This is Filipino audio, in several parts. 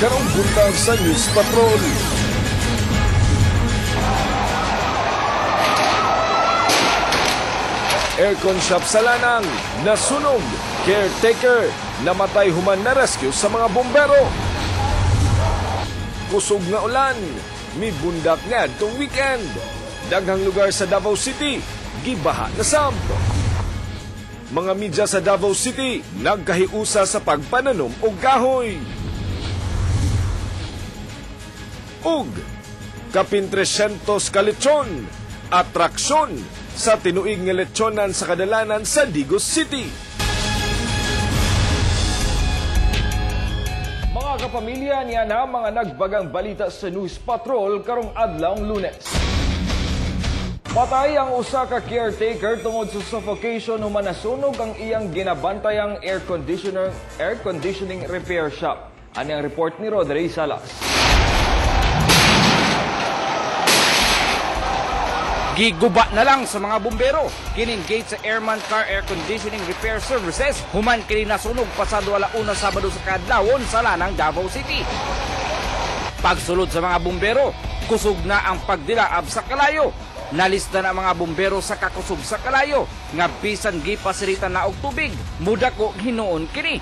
Karong buntag sa News Patrol. Aircon shop sa Lanang, nasunog. Caretaker, namatay human na rescue sa mga bombero. Kusog nga ulan, may bundak nga itong weekend. Daghang lugar sa Davao City, gibaha na sab. Mga media sa Davao City, nagkahiusa sa pagpananom og kahoy. Ug kapin 300 ka lechon, atraksyon sa tinuig nga lechonan sa kadalanan sa Digos City. Mga kapamilya, niya na mga nagbagang balita sa News Patrol karong adlawng Lunes. Patay ang usa ka caretaker tungod sa suffocation human nasunog ang iyang ginabantayang air conditioning repair shop. Ani ang report ni Rodrey Salas. Giguba na lang sa mga bumbero. Kiningate sa Airman Car Air Conditioning Repair Services. Human kini nasunog pasado alauna Sabado sa kadlawon sa Lanang, Davao City. Pagsulod sa mga bumbero, kusog na ang pagdilaab sa kalayo. Nalista na mga bumbero sa kakusog sa kalayo nga bisan gipasirita na og tubig. Mudako hinuon kini.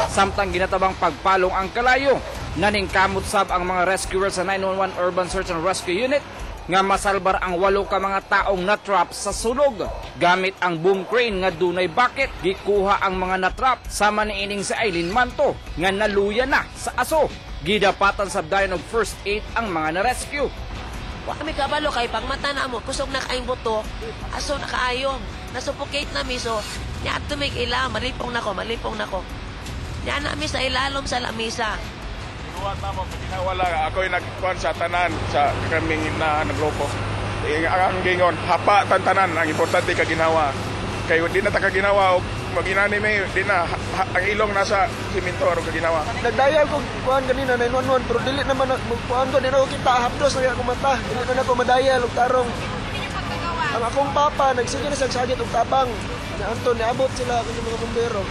Samtang ginatabang pagpalong ang kalayo, naningkamot sab ang mga rescuers sa 911 Urban Search and Rescue Unit nga masalbar ang 8 ka mga taong natrap sa sunog. Gamit ang boom crane nga dunay bucket, gikuha ang mga natrap sama niining si Aileen Manto nga naluya na sa aso. Gidapatan sab dayon og first aid ang mga na-rescue. Wa kami kabalo kay pagmata na mo, kusog na kaing buto, aso na kaayom, nasuffocate na mi, so niya ato may kailangan, malipong na ko. Niya na mi sa ilalom sa lamisa. Wala ako'y nagkuhan sa tanan sa kaming na nagrupo. Ang gingon, hapa tanan ang importante ka ginawa. Kaya di na ta ka ginawa o maginani may di na ang ilong nasa simento aro ka ginawa. Nagdayal ko kuhan ganina 911 pero dili naman kuhan ko di na ko kita hapdos na ako mata. Dili na ako madayal og tarong. Ang akong papa nagsige na sa sagit og tabang. Ni Anton niabot sila kun mga bombero.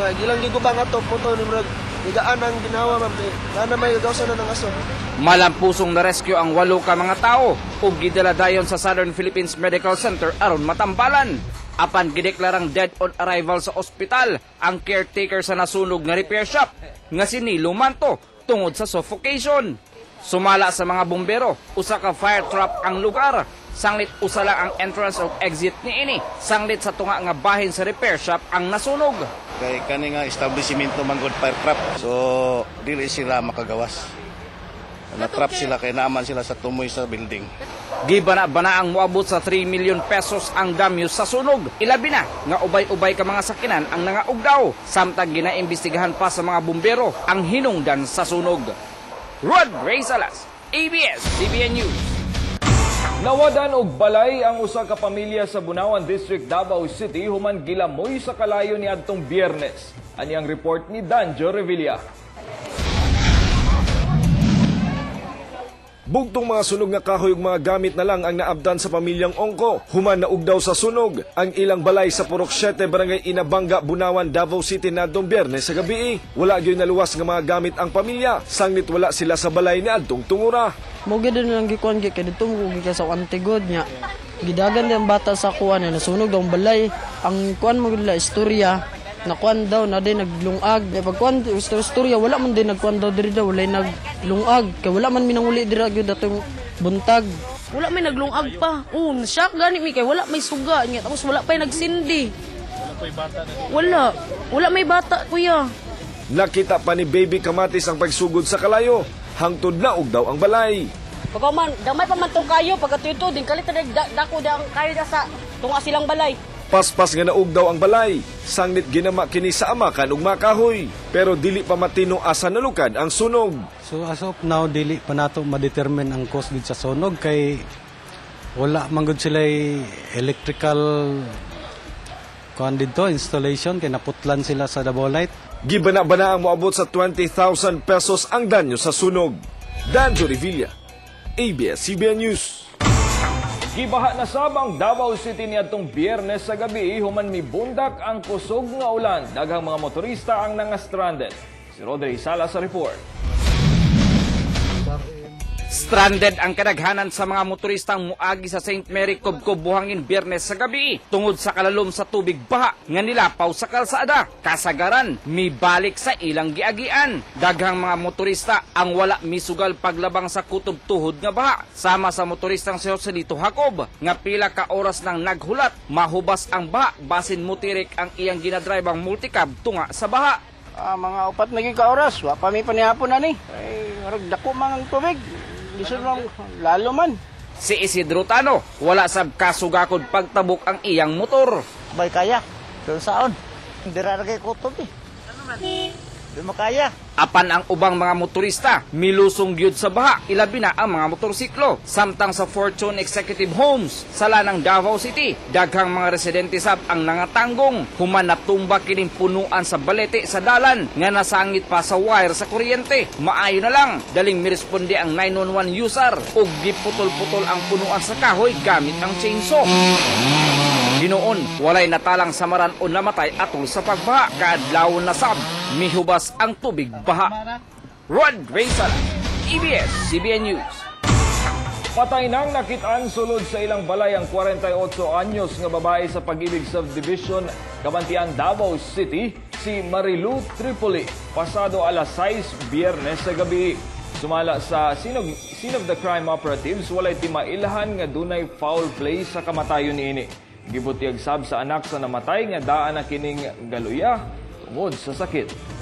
Ya gilang gigubang ato puto ni murag igaan ang ginawa ma'am. Sana may gawsa na ng aso. Malampusong na-rescue ang 8 ka mga tao ug gidala dayon sa Southern Philippines Medical Center aron matambalan. Apan gideklarang dead on arrival sa ospital ang caretaker sa nasunog nga repair shop nga si Nilo Manto tungod sa suffocation. Sumala sa mga bombero, usa ka fire trap ang lugar. Sanglit usa lang ang entrance o exit niini. Sanglit sa tunga nga bahin sa repair shop ang nasunog. Kay kani nga establishmento man gud fire trap. So dili sila makagawas. Na-trap sila kay naaman sila sa tumoy sa building. Gibana-bana ang moabot sa 3 million pesos ang damyo sa sunog. Ilabi na nga ubay-ubay ka mga sakinan ang nangaugdaw. Samtang ginaimbestigahan pa sa mga bumbero ang hinungdan sa sunog. Rod Ray Salas, ABS-CBN News. Nawadan og balay ang usa ka pamilya sa Bunawan District, Davao City human gilamoy sa kalayo ni adtong Biyernes. Ani ang report ni Danjo Revilla. Bugtong mga sunog nga kahoy ug mga gamit na lang ang naabdan sa pamilyang Ongko. Human na ugdaw sa sunog ang ilang balay sa Purok 7, Barangay Inabanga, Bunawan, Davao City nadtong Biyernes sa gabi. Wala gyud naluwas nga mga gamit ang pamilya. Sanglit wala sila sa balay ni adtong tungura. Mogi din lang gikuan kay dito mo gi sa antigod nya. Gidagan ang bata sa kuan na nasunog ang balay. Ang kuan mo gila istorya. Nakuan daw na din naglungag. Pagkuan istorya wala man din nagkuan daw diri daw walay naglungag. Kay wala man minanguli diri gyud datong buntag. Wala may naglungag pa. Shock gani mi kay wala may suga niya tapos wala pa nagsindi. Wala may bata kuya. Nakita pa ni Baby Kamatis ang pagsugod sa kalayo. Hangtod na og daw ang balay. Pagkaman, damay pa man tong kayo pagkatuto din kalit dako da ang kayo sa tunga silang balay. Paspas nga naug daw ang balay. Sanglit ginama kini sa amakan ug makahoy. Pero dili pa matino asa nalukad ang sunog. So as of now dili pa nato ma-determine ang cause gid sa sunog kay wala man gud sila electrical kuan dito installation kay naputlan sila sa Davao Light. Gibana-bana ang moabot sa 20,000 pesos ang danyo sa sunog. Danjo Revilla, ABS-CBN News. Gibaha na sabang Davao City niadtong Biyernes sa gabi human mibundak ang kusog nga ulan. Daghang mga motorista ang nanga-stranded. Si Rodri Sala sa report. Stranded ang kadaghanan sa mga motoristang muagi sa St. Mary Cubcob buhangin Biyernes sa gabi tungod sa kalalom sa tubig baha nga nilapaw sa kalsada. Kasagaran mibalik sa ilang giagian. Daghang mga motorista ang wala misugal paglabang sa kutob tuhod nga baha. Sama sa motoristang si Joselito Jacob nga pila ka oras nang naghulat mahubas ang baha basin mutirik ang iyang ginadribang multicab tunga sa baha. Mga upat na ka oras, wa pa may panihapon na ni. Ay, dako mang tubig. Lisod lang, lalo man. Si Isidro Tano, wala sab kasugakod pagtabok ang iyang motor. Bay kaya, doon saon. Hindi raragay kutob eh. Ano man? Hindi makaya. Apan ang ubang mga motorista, milusong gyud sa baha, ilabi na ang mga motorsiklo. Samtang sa Fortune Executive Homes, sa lanang Davao City, daghang mga residente sab ang nangatanggong. Human natumba kining punuan sa balete sa dalan, nga nasangit pa sa wire sa kuryente. Maayo na lang, daling miresponde ang 911 user, ug giputol-putol ang punuan sa kahoy gamit ang chainsaw. Ginoon, walay natalang samaran o namatay atol sa pagbaha. Kaadlawon na sab, mihubas ang tubig baha. Rod Raysal, ABS-CBN News. Patay nang nakitaan sulod sa ilang balay ang 48 anyos nga babae sa Pag-ibig Subdivision, Kabantian, Davao City, si Marilu Tripoli, pasado alas 6 Biyernes sa gabi. Sumala sa scene of the crime operatives, walay timailahan nga dunay foul play sa kamatayon niini. Gibutyag sab sa anak sa namatay nga daan na kining galuya tungod sa sakit.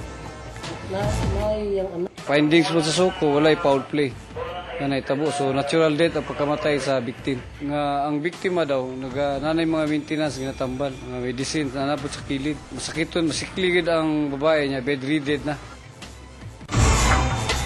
Findings mo sa suko, walay foul play. Nanay tabo, so natural death ang pagkamatay sa victim. Nga ang biktima daw, nanay mga maintenance ginatambal, mga medicine nanapot sa kilid. Masakiton, masikligid ang babae niya, bedridden na.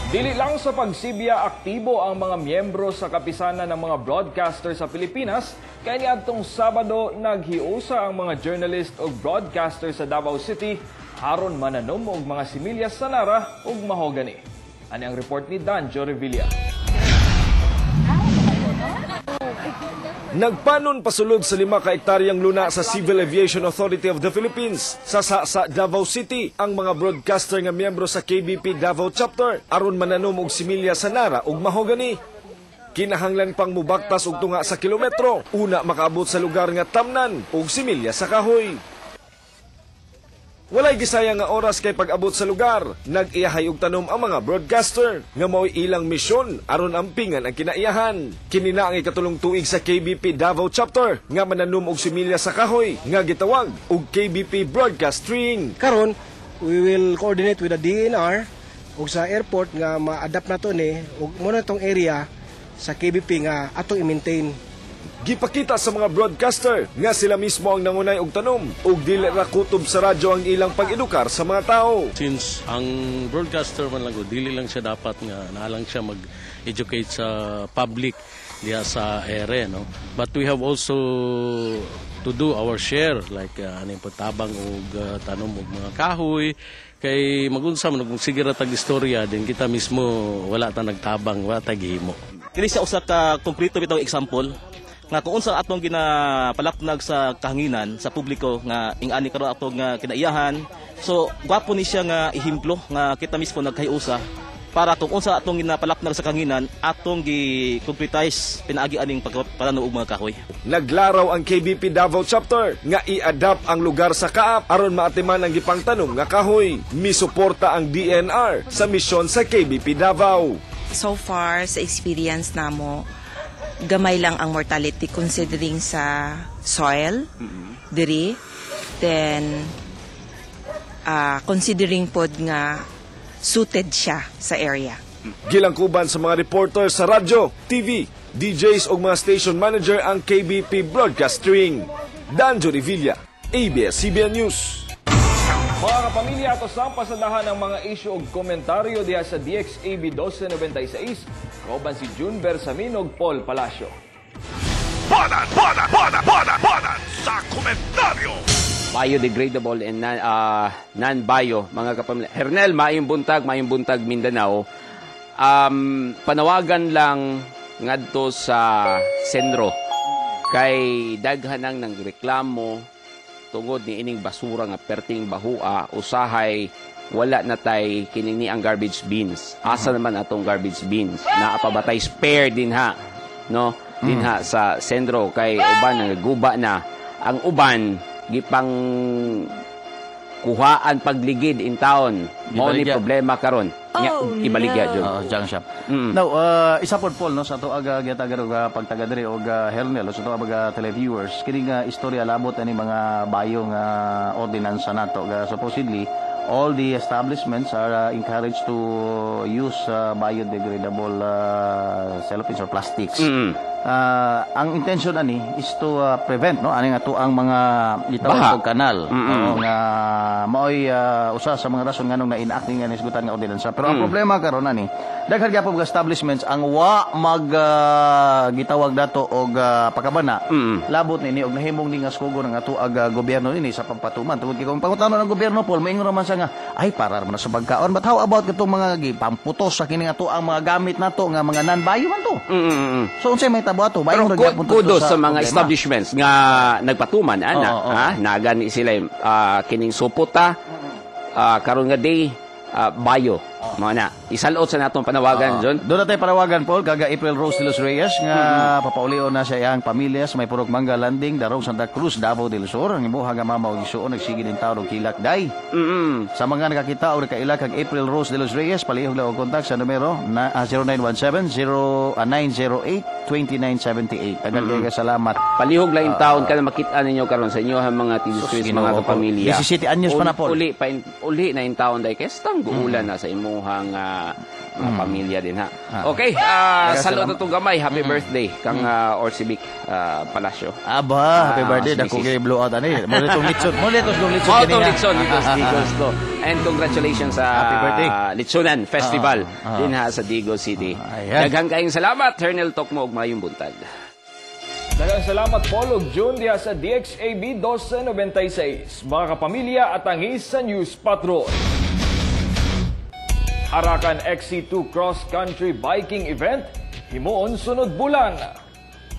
Dili lang sa pagsibya, aktibo ang mga miyembro sa kapisanan ng mga broadcaster sa Pilipinas. Kaya niadtong Sabado, naghiusa ang mga journalist o broadcaster sa Davao City aron mananom og mga similyas sa Nara ug mahogani. Ani ang report ni Danjo Revilla. Nagpanon pasulod sa 5 ka hektaryang luna sa Civil Aviation Authority of the Philippines sa Davao City ang mga broadcaster nga miyembro sa KBP Davao Chapter aron mananom og similya sa Nara ug mahogani. Kinahanglan pang mubaktas og tunga sa kilometro una makaabot sa lugar nga tamnan ug similya sa kahoy. Walay gisayang nga oras kay pag-abot sa lugar, nag-iyahay og tanom ang mga broadcaster nga mao'y ilang misyon aron ampingan ang kinaiyahan. Kinina ang ikatulong tuig sa KBP Davao Chapter nga mananom og similya sa kahoy nga gitawag og KBP Broadcast String. Karon, we will coordinate with the DNR ug sa airport nga ma-adapt na to ni ug muna tong area sa KBP nga atong i-maintain. Gipakita sa mga broadcaster nga sila mismo ang nangunay og tanom ug dili ra kutob sa radyo ang ilang pag-edukar sa mga tao. Since ang broadcaster man lang dili lang siya dapat nga naalang siya mag-educate sa public diha sa ere, no? But we have also to do our share like aning pagtabang og tanom og mga kahoy kay magunsa man kung sige ra tag istorya din kita mismo wala ta nagtabang wala ta gihimo. Kini siya usa ka konkreto bitong example nga kung unsa atong ginapalaknag sa kahanginan sa publiko nga ingani karon atong nga kinaiyahan. So gwapo ni siya nga ihimplo nga kita mismo nagkayusa para kung unsa atong ginapalaknag sa kahanginan atong gi-concretize pinaagi aning pagpananog og mga kahoy. Naglaraw ang KBP Davao Chapter nga i-adapt ang lugar sa Kaap aron maatiman ang gipangtanom nga kahoy. Misuporta ang DNR sa misyon sa KBP Davao. So far sa experience namo, gamay lang ang mortality considering sa soil, diri. Then, considering pod nga suited siya sa area. Gilangkuban sa mga reporter sa radyo, TV, DJs o mga station manager ang KBP Broadcast String. Danjo Revilla, ABS-CBN News. Mga kapamilya, ato sa pasadahan ng mga isyu o komentaryo diha sa DXAB 1296, kauban si June Bersamin ug Paul Palacio. Banan sa komentaryo! Biodegradable and non-bio, mga kapamilya. Hernel, maayong buntag Mindanao. Panawagan lang ngadto sa sentro Kay daghanang ng reklamo tungod ni ining basura nga perting bahua, usahay wala na tay kining ni ang garbage bins. Asa naman atong garbage bins? Naapabatay spare din ha, no? Din ha sa sentro kay uban nagaguba na. Ang uban gipang kuhaan pagligid in town. Mo ni problema karon. Ibaligya jud. Diyan siya. Now, isa po Paul no sa to aga gitagan og pagtaga diri og Hernel sa to aga televiewers kini nga istorya labot ani mga bayong ordinansa nato supposedly all the establishments are encouraged to use biodegradable cellophanes or plastics. Ang intention ani is to prevent no ani nga to ang mga gitawag og kanal nga maoy usa sa mga rason nganong na-enact ni nga nisgutan nga ordinansa. Pero ang problema karon ani daghan gyapon mga establishments ang wa mag gitawag dato og pakabana labot nini og nahimong ni nga skugo nga ato ag gobyerno ini sa pagpatuman tungod kay kung pangutana ng gobyerno Paul maingon naman sa nga ay para man sa pagkaon but how about katong mga gipamputos sa kini ato ang mga gamit nato nga mga non-bio man to. So unsay may tabo ato pero kudos sa mga establishments nga nagpatuman ana nagani sila kining suputa karon nga day bio mo na isalot sa natong panawagan John. Doon natin panawagan Paul kaga April Rose de los Reyes nga papaulio na siya ang pamilya sa may Purok Manga Landing Darong Santa Cruz Davao del Sur ang imuha nga mama og isuon nagsige din tawo og kilak day. Sa mga nakakita o nakaila kag April Rose de los Reyes palihog lang og kontak sa numero 0917-0908-2978. Tagal kay salamat. Palihog lang yung taon kana makita ninyo karon sa inyo mga tinusuis mga kapamilya. 17 anyos pa na Paul. Uli na yung taon day kay stang guulan na sa imuhang pamilya din ha. Okay, salud atong gamay. Happy birthday kang Orsibic Palacio. Aba, happy birthday dako kay blow out ani. Mo litong litson Digos to. And congratulations sa happy birthday Litsonan Festival din ha sa Digos City. Daghang kaayong salamat Hernel Tokmo og mayong buntag. Daghang salamat Paul ug June diha sa DXAB 1296. Mga kapamilya at angis sa News Patrol. Arakan XC2 Cross Country Biking Event himuon sunod bulan.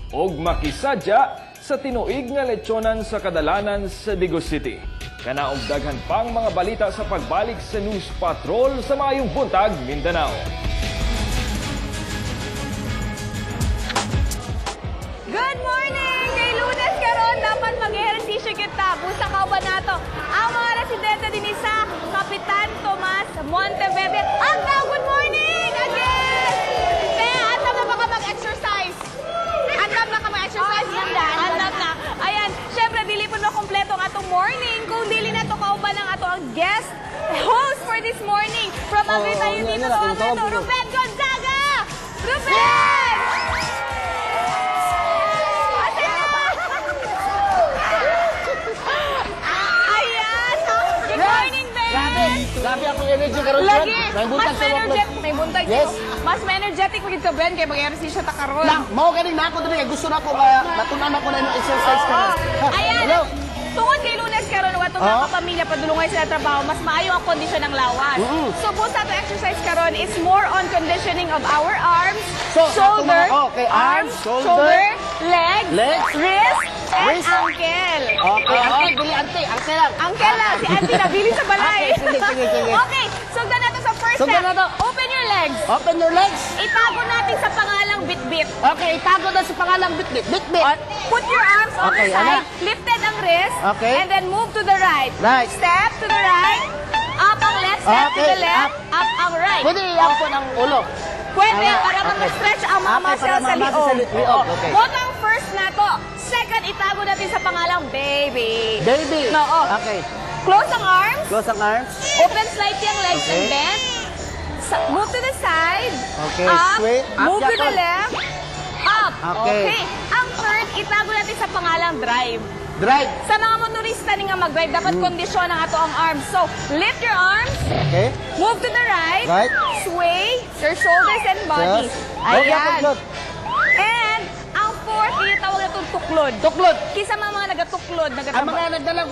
Og makisadya sa tinuig nga lechonan sa kadalanan sa Digos City. Kana og daghan pang mga balita sa pagbalik sa News Patrol sa mayong buntag Mindanao. Good morning! Kay Lunes karon dapat mag-ehersisyo kita. Busa ka ba nato? Ang mga residente din sa Kapitan Tomas Monteverde. Good morning! Again! Kaya andam na ba ka mag-exercise? Andam na ka mag-exercise? Andam na. Ayan, syempre dili po na kompleto ang atong morning. Kung dili na to kauban ang ato ang guest host for this morning. From Agritay dito to ang ato, Ruben Gonzaga! Ruben! Grabe ako energy karon. Lagi. May buntag yes. Mas energetic magid ka Ben kay mag-ehersisyo ta karon. Mao ganing nako diri gusto nako matunan ako na exercise karon. Ayan. Tungod kay Lunes karon wa tong mga pamilya padulungay sa trabaho, mas maayo ang kondisyon ng lawas. So busa to exercise karon is more on conditioning of our arms, shoulder, arms, shoulder, legs, wrist, and ankle. Okay, dili auntie, ankle lang. Ankle lang, si auntie nabili sa balay. Okay, sugdan nato sa first step. Open your legs. Open your legs. Itago natin sa pangalang bit-bit. Okay, itago na sa pangalang bit-bit. Bit-bit. Put your arms on the side, lifted ang wrist, and then move to the right. Step to the right, up ang left, step to the left, up ang right. Pwede i-upon ang ulo. Pwede, para mag-stretch ang mga muscles sa liog. Muna ang first na to. Second, itago natin sa pangalang baby. Baby? No, Okay. Close ang arms. Close ang arms. Open slightly ang legs and bend. Move to the side. Okay, up. straight. Move to the left. Up. Okay. Ang third, itago natin sa pangalang drive. Drive. Sa mga motorista nga mag-drive, dapat kondisyon ang ato ang arms. So, lift your arms. Okay. Move to the right. Sway your shoulders and body. Ayan. And ang fourth, tinatawag na itong tuklod. Tuklod. Kisa mga nagatuklod. Ang mga nagdalang